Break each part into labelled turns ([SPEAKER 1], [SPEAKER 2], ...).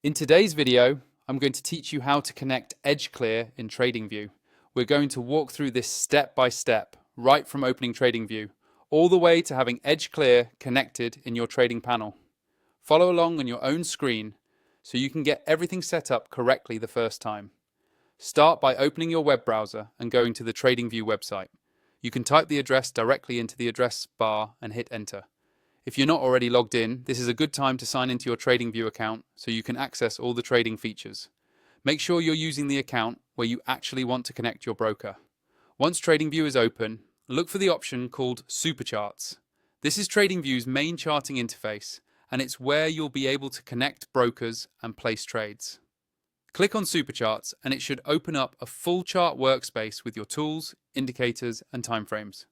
[SPEAKER 1] In today's video, I'm going to teach you how to connect EdgeClear in Tradingview. We're going to walk through this step by step, right from opening Tradingview, all the way to having EdgeClear connected in your trading panel. Follow along on your own screen so you can get everything set up correctly the first time. Start by opening your web browser and going to the Tradingview website. You can type the address directly into the address bar and hit enter. If you're not already logged in, this is a good time to sign into your Tradingview account so you can access all the trading features. Make sure you're using the account where you actually want to connect your broker. Once Tradingview is open, look for the option called Supercharts. This is Tradingview's main charting interface, and it's where you'll be able to connect brokers and place trades. Click on Supercharts and it should open up a full chart workspace with your tools, indicators, and timeframes.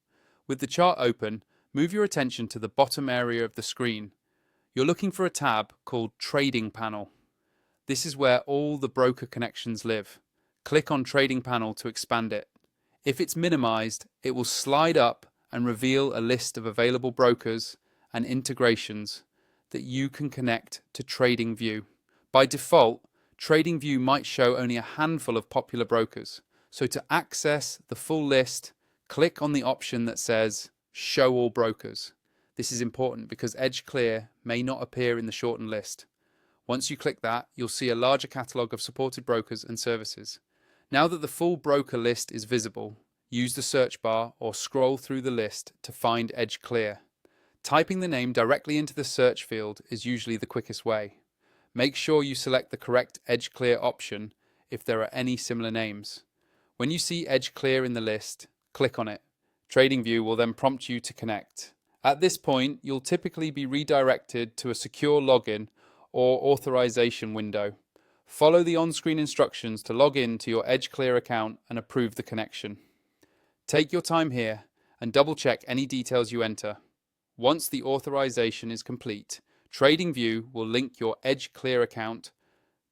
[SPEAKER 1] With the chart open, move your attention to the bottom area of the screen. You're looking for a tab called Trading Panel. This is where all the broker connections live. Click on Trading Panel to expand it. If it's minimized, it will slide up and reveal a list of available brokers and integrations that you can connect to Tradingview. By default, Tradingview might show only a handful of popular brokers. So to access the full list, click on the option that says Show all brokers. This is important because EdgeClear may not appear in the shortened list. Once you click that, you'll see a larger catalogue of supported brokers and services. Now that the full broker list is visible, use the search bar or scroll through the list to find EdgeClear. Typing the name directly into the search field is usually the quickest way. Make sure you select the correct EdgeClear option if there are any similar names. When you see EdgeClear in the list, click on it. Tradingview will then prompt you to connect. At this point, you'll typically be redirected to a secure login or authorization window. Follow the on-screen instructions to log in to your EdgeClear account and approve the connection. Take your time here and double-check any details you enter. Once the authorization is complete, Tradingview will link your EdgeClear account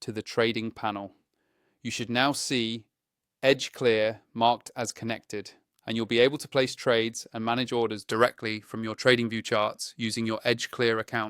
[SPEAKER 1] to the trading panel. You should now see EdgeClear marked as connected, and you'll be able to place trades and manage orders directly from your Tradingview charts using your EdgeClear account.